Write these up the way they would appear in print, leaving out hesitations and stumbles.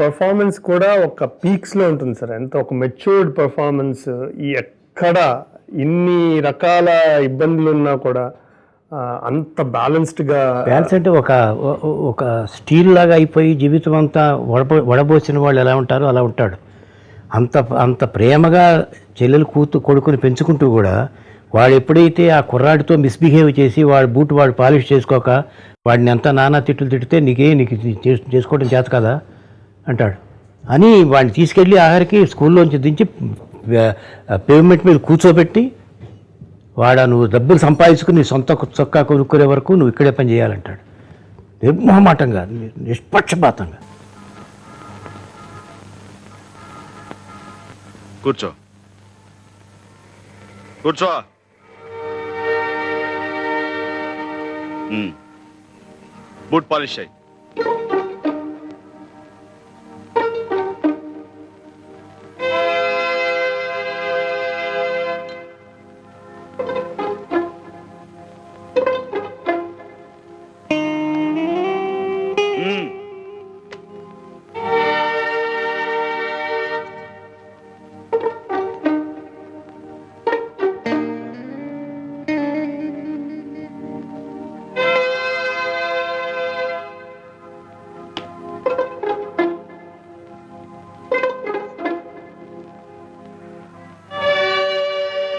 Performance కూడా ఒక పీక్స్లో ఉంటుంది సార్. ఎంత ఒక మెచ్యూర్డ్ పర్ఫార్మెన్స్. ఎక్కడ ఇన్ని రకాల ఇబ్బందులు ఉన్నా కూడా అంత బ్యాలెన్స్డ్గా. బ్యాలెన్స్ అంటే ఒక స్టీల్ లాగా అయిపోయి జీవితం అంతా వడబోసిన వాళ్ళు ఎలా ఉంటారో అలా ఉంటాడు. అంత ప్రేమగా చెల్లెలు కొడుకుని పెంచుకుంటూ కూడా వాడు ఎప్పుడైతే ఆ కుర్రాడితో మిస్బిహేవ్ చేసి వాడు పాలిష్ చేసుకోక వాడిని ఎంత నానా తిట్లు తిడితే నీకు చేసుకోవడం చేత కదా అంటాడు అని వాడిని తీసుకెళ్ళి ఆఖరికి స్కూల్లోంచి దించి పేమెంట్ మీద కూర్చోబెట్టి నువ్వు డబ్బులు సంపాదించుకుని సొంత చొక్కా కొనుక్కునే వరకు నువ్వు ఇక్కడే పని చేయాలంటాడు. నిర్మోహమాటంగా, నిష్పక్షపాతంగా. కూర్చో కూర్చో. బూట్ పాలిష్ అయ్యి.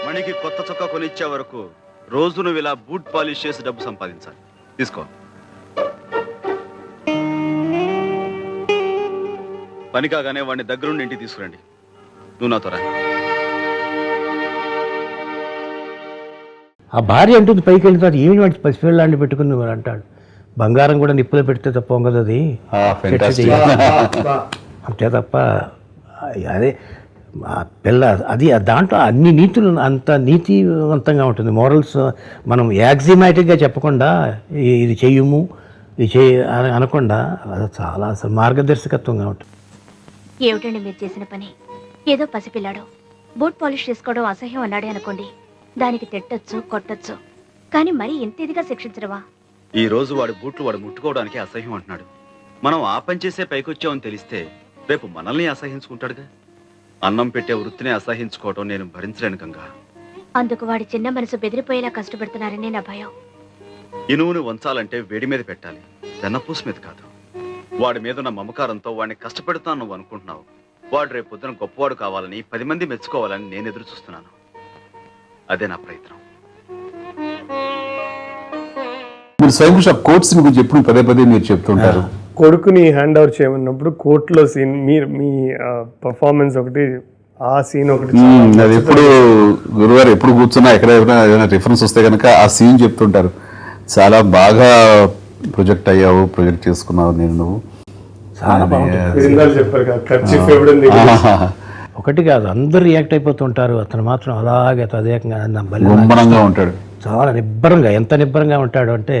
మణికి కొత్త చొక్కా కొనిచ్చే వరకు రోజు నువ్వు ఇలా బూట్ పాలిష్ చేసి డబ్బు సంపాదించాలి. తీసుకో. పని కాగానే వాడిని దగ్గరుండి ఇంటికి తీసుకురండి. నువ్వు నాతో రా. ఆ భార్య అంటుంది పైకి వెళ్ళిన తర్వాత ఏమి వాడి పసిపిల్లాంటి పెట్టుకుని అంటాడు. బంగారం కూడా నిప్పులో పెడితే తప్ప పొంగదు అది అంతే తప్ప. అదే పిల్ల అది దాంట్లో అన్ని నీతులు అంత నీతివంతంగా ఉంటుంది. మోరల్స్ మనం యాక్సిమాటిక్గా చెప్పకుండా ఇది చెయ్యము ఇది అనకుండా అది చాలా అసలు మార్గదర్శకత్వంగా ఉంటుంది. ఏమిటండి మీరు చేసిన పని? ఏదో పసిపిల్లాడు బూట్ పాలిష్ చేసుకోవడం అసహ్యం అన్నాడే అనుకోండి, దానికి తిట్టొచ్చు కొట్టొచ్చు, కానీ మరీ ఇంత ఇదిగా శిక్షించడవా? ఈ రోజు వాడి బూట్లు వాడు ముట్టుకోవడానికి అసహ్యం అంటున్నాడు. మనం ఆ పని చేసే పైకొచ్చామని తెలిస్తే రేపు మనల్ని అసహించుకుంటాడుగా. అన్నం పెట్టే వృత్తిని అసహించుకోవటం నేను భరించలేను గంగా. అందుకు వాడి చిన్న మనసు బెదిరిపోయేలా కష్టపెడుతున్నారని నా భయం. ఇనువుని వంచాలంటే వేడి మీద పెట్టాలి, వెన్నపూస మీద కాదు. వాడి మీద ఉన్న మమకారంతో వాడిని కష్టపెడుతాను నువ్వు అనుకుంటున్నావు. వాడు రేపు పొద్దున గొప్పవాడు కావాలని 10 మంది మెచ్చుకోవాలని నేను ఎదురు చూస్తున్నాను. అదే నా ప్రయత్నం. మీరు స్వయంకృష కోర్ట్స్ గురించి ఎప్పుడు పదే పదే మీరు చెప్తుంటారు. కొడుకుని హ్యాండ్ ఓవర్ చేయమన్నప్పుడు కోర్టులో సీన్ మీ పర్ఫార్మెన్స్ ఒకటి, ఆ సీన్ ఒకటి. అది ఎప్పుడు గురువారు ఎప్పుడు కూర్చున్నా ఎక్కడ ఏదైనా రిఫరెన్స్ వస్తే కనుక ఆ సీన్ చెప్తుంటారు. చాలా బాగా ప్రొజెక్ట్ అయ్యావు, ప్రొజెక్ట్ చేసుకున్నావు నేను నువ్వు. ఒకటి కాదు, అందరూ రియాక్ట్ అయిపోతుంటారు, అతను మాత్రం అలాగే తదేకంగా ఉంటాడు. చాలా నిబ్బరంగా. ఎంత నిబ్బరంగా ఉంటాడు అంటే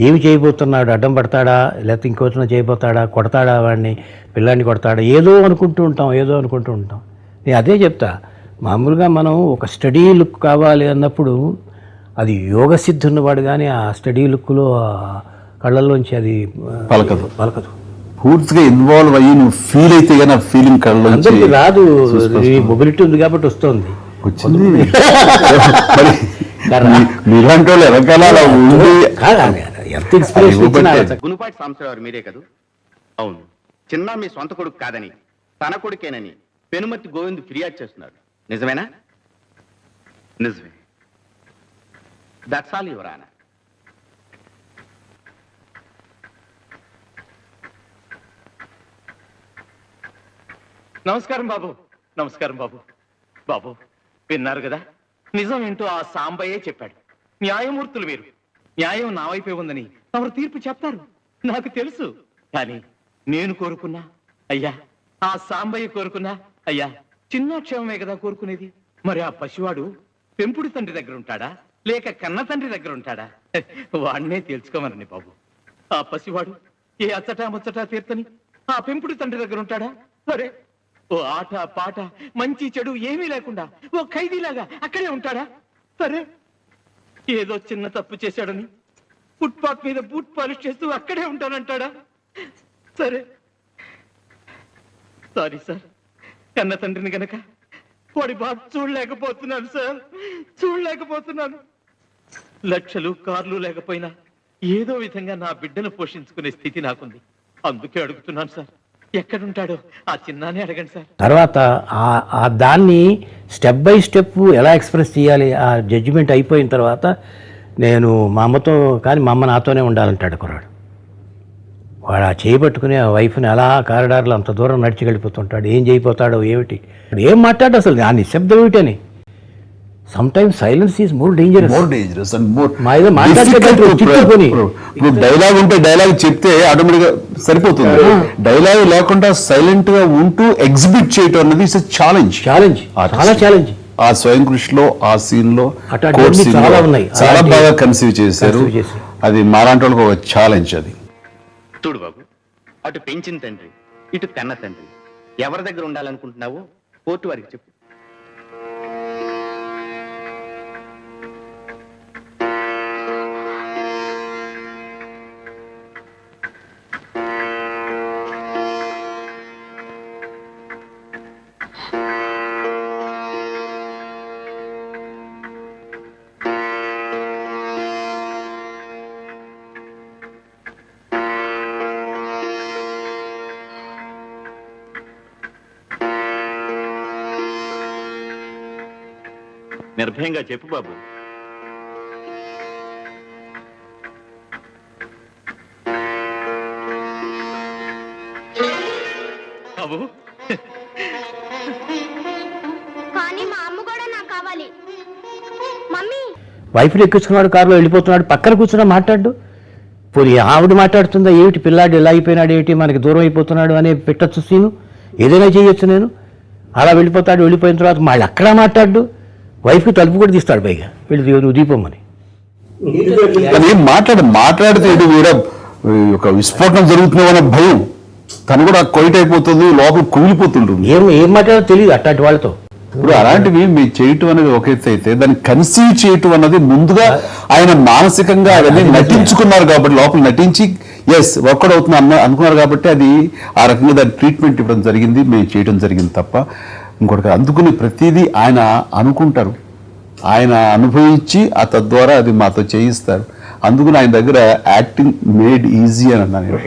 ఏమి చేయబోతున్నాడు, అడ్డం పడతాడా లేకపోతే ఇంకోచన చేయబోతాడా, కొడతాడా వాడిని, పిల్లాన్ని కొడతాడా, ఏదో అనుకుంటూ ఉంటాం. నేను అదే చెప్తా. మామూలుగా మనం ఒక స్టడీ లుక్ కావాలి అన్నప్పుడు అది యోగ సిద్ధి ఉన్నవాడు కానీ ఆ స్టడీ లుక్లో కళ్ళల్లోంచి అది పలకదు. పూర్తిగా ఇన్వాల్వ్ అయ్యి నువ్వు ఫీల్ అయితే కానీ ఆ ఫీలింగ్ కళ్ళలో రాదు. మొబిలిటీ ఉంది కాబట్టి వస్తుంది. గునుపాటి సాంబశివరావు మీరే కదా? అవును. చిన్న మీ సొంత కొడుకు కాదని తన కొడుకేనని పెనుమతి గోవింద్ ఫిర్యాదు చేస్తున్నాడు. నిజమేనా? నిజమే. That's all your honour. నమస్కారం బాబు. నమస్కారం బాబు. బాబు విన్నారు కదా, నిజం ఏంటో ఆ సాంబయ్యే చెప్పాడు. న్యాయమూర్తులు మీరు. న్యాయం నా వైపే ఉందని తమరు తీర్పు చెప్తారు, నాకు తెలుసు. కానీ నేను కోరుకున్నా అయ్యా, ఆ సాంబయ్య కోరుకున్నా అయ్యా, చిన్న క్షేమమే కదా కోరుకునేది. మరి ఆ పసివాడు పెంపుడు తండ్రి దగ్గర ఉంటాడా లేక కన్న తండ్రి దగ్గర ఉంటాడా? వాడినే తెలుసుకోమనండి బాబు. ఆ పసివాడు ఏ అచ్చటా ముచ్చటా తీర్తని ఆ పెంపుడు తండ్రి దగ్గర ఉంటాడా? సరే, ఓ ఆట పాట మంచి చెడు ఏమీ లేకుండా ఓ ఖైదీలాగా అక్కడే ఉంటాడా? సరే, ఏదో చిన్న తప్పు చేశాడని ఫుట్పాత్ మీద బూట్ పాలిష్ చేస్తూ అక్కడే ఉంటానంటాడా? సరే, సారీ సార్. కన్న తండ్రిని గనక వాడి బాధ చూడలేకపోతున్నాను సార్, చూడలేకపోతున్నాను. లక్షలు కార్లు లేకపోయినా ఏదో విధంగా నా బిడ్డను పోషించుకునే స్థితి నాకుంది. అందుకే అడుగుతున్నాను సార్, ఎక్కడుంటాడో ఆ చిన్నానే అడగండి సార్. తర్వాత ఆ దాన్ని స్టెప్ బై స్టెప్ ఎలా ఎక్స్ప్రెస్ చేయాలి, ఆ జడ్జిమెంట్ అయిపోయిన తర్వాత నేను మా అమ్మతో కానీ మా అమ్మ నాతోనే ఉండాలంటాడు కుర్రాడు. వాడు ఆ చేయబట్టుకుని ఆ వైఫ్ని అలా కారిడార్లో అంత దూరం నడిచి వెళ్ళిపోతుంటాడు. ఏం చేయబోతాడో ఏమిటి, ఏం మాట్లాడు అసలు ఆ నిశ్శబ్దం ఏమిటని. Sometimes silence is more dangerous and more మా ఏదో మాట్లాడేటప్పుడు చిక్కుకొని ఇప్పుడు డైలాగ్ ఉంటే డైలాగ్ చెప్తే ఆటోమేటిక్ గా సరిపోతుంది. డైలాగ్ లేకుండా సైలెంట్ గా ఉంటూ ఎగ్జిబిట్ చేయటం అనేది ఇట్స్ ఛాలెంజ్. చాలా ఛాలెంజ్. ఆ స్వయం కృషిలో ఆ సీన్ లో అట్లాంటివన్నీ చాలా ఉన్నాయి. చాలా బాగా కన్సీవ్ చేశారు. అది మాలాంటి వాళ్ళకి ఒక ఛాలెంజ్. అది చూడు బాబు, అటు పెంచిన తండ్రి, ఇటు కన్న తండ్రి, ఎవరి దగ్గర ఉండాలనుకుంటున్నావో కోర్టు వారికి చెప్పు. నిర్భయంగా చెప్పు బాబు. బాబు, కానీ మా అమ్మ కూడా నాకు కావాలి. మమ్మీ వైఫ్ని ఎక్కించుకున్నాడు, కారులో వెళ్ళిపోతున్నాడు, పక్కన కూర్చున్నా మాట్లాడు. పోనీ ఆవిడ మాట్లాడుతుందా ఏమిటి, పిల్లాడు ఎలా అయిపోయినాడు ఏమిటి, మనకి దూరం అయిపోతున్నాడు అని పెట్టచ్చు సీను. ఏదైనా చేయొచ్చు నేను. అలా వెళ్ళిపోతాడు, వెళ్ళిపోయిన తర్వాత మళ్ళీ అక్కడ మాట్లాడు. వైఫ్కి తలుపు కూడా తీస్తాడు పైగా, వెళ్ళి దీపమ్మని. మాట్లాడితే ఇది కూడా ఒక విస్ఫోటనం జరుగుతుందన్న భయం. తను కూడా కొయిట్ అయిపోతుంది, లోపల కూలిపోతుంటుంది. ఏం మాట్లాడో తెలియదు అట్లాంటి వాళ్ళతో. ఇప్పుడు అలాంటివి మీరు చేయటం అనేది ఒక ఎత్తు అయితే, దాన్ని కన్సీవ్ చేయటం అన్నది ముందుగా ఆయన మానసికంగా అవన్నీ నటించుకున్నారు కాబట్టి, లోపల నటించి ఎస్ వర్కౌట్ అవుతుంది అనుకున్నారు కాబట్టి అది ఆ రకంగా దాని ట్రీట్మెంట్ ఇవ్వడం జరిగింది, మేము చేయడం జరిగింది తప్ప ఇంకొకటి. అందుకుని ప్రతిదీ ఆయన అనుకుంటారు, ఆయన అనుభవించి ఆ తద్వారా అది మాతో చేయిస్తారు. అందుకని ఆయన దగ్గర యాక్టింగ్ మేడ్ ఈజీ అని అన్నాను.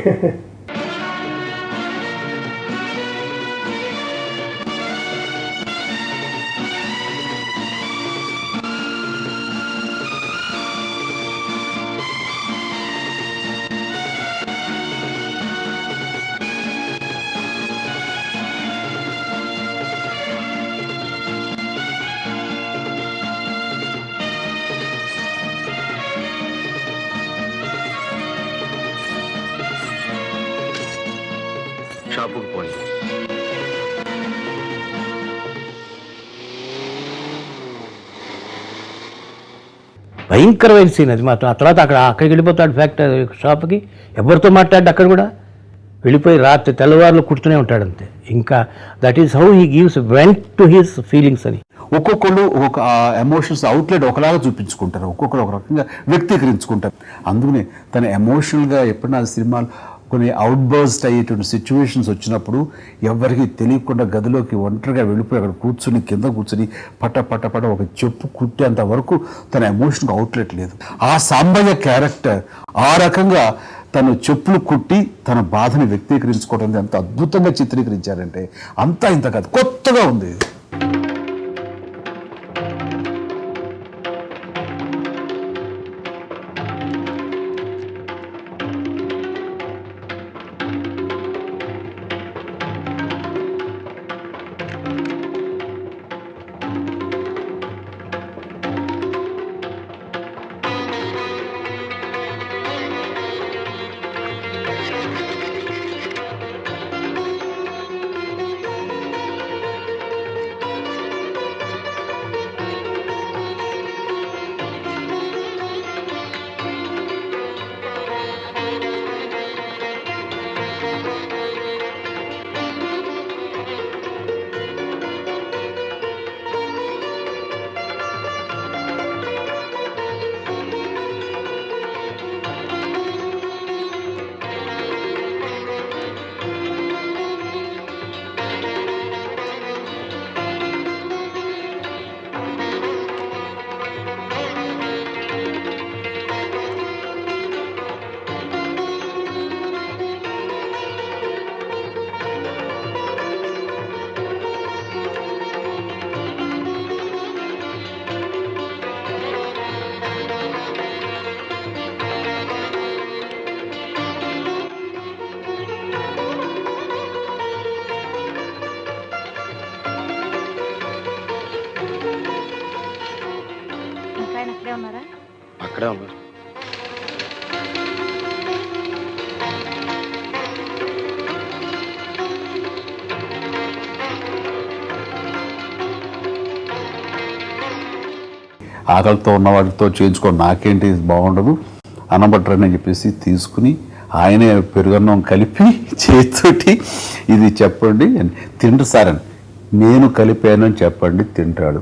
షాపుకు పోనీ. భయంకరమైన సీన్ అది మాత్రం. ఆ తర్వాత అక్కడికి వెళ్ళిపోతాడు ఫ్యాక్టరీ షాప్కి, ఎవరితో మాట్లాడు అక్కడ కూడా వెళ్ళిపోయి రాత్రి తెల్లవారులు కూర్చునే ఉంటాడు అంతే. ఇంకా that is how he gives went to his feelings అని. ఒక్కొక్కళ్ళు ఒక ఎమోషన్స్ అవుట్లెట్ ఒకలాగా చూపించుకుంటారు, ఒక్కొక్కరు ఒక రకంగా వ్యక్తీకరించుకుంటారు. అందుకనే తన ఎమోషనల్గా ఎప్పుడైనా సినిమాలు కొన్ని అవుట్ బర్స్ట్ అయ్యేటువంటి సిచ్యువేషన్స్ వచ్చినప్పుడు ఎవరికి తెలియకుండా గదిలోకి ఒంటరిగా వెళ్ళిపోయి అక్కడ కూర్చుని కింద కూర్చుని పట్ట ఒక చెప్పు కుట్టేంత వరకు తన ఎమోషన్కి అవుట్లెట్ లేదు. ఆ సాంబయ్య క్యారెక్టర్ ఆ రకంగా తను చెప్పులు కుట్టి తన బాధని వ్యక్తీకరించుకోవడం ఎంత అద్భుతంగా చిత్రీకరించారంటే అంతా ఇంత కాదు, కొత్తగా ఉంది. రామ్ గారు. ఆకలితో ఉన్న వాటితో చేయించుకో, నాకేంటి ఇది బాగుండదు, అన్నబట్టరని చెప్పేసి తీసుకుని ఆయనే పెరుగన్నం కలిపి చేతితోటి ఇది చెప్పండి తింటు సార్ అని, నేను కలిపాను అని చెప్పండి, తింటాడు.